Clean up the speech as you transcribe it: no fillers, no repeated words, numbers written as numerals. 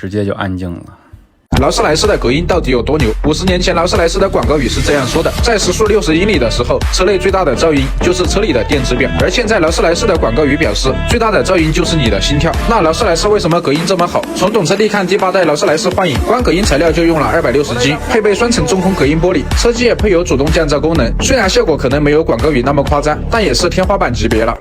直接就安静了。劳斯莱斯的隔音到底有多牛？50年前，劳斯莱斯的广告语是这样说的：在时速60英里的时候，车内最大的噪音就是车里的电子表。而现在，劳斯莱斯的广告语表示，最大的噪音就是你的心跳。那劳斯莱斯为什么隔音这么好？从懂车帝看第8代劳斯莱斯幻影，光隔音材料就用了260斤，配备双层中空隔音玻璃，车机也配有主动降噪功能。虽然效果可能没有广告语那么夸张，但也是天花板级别了。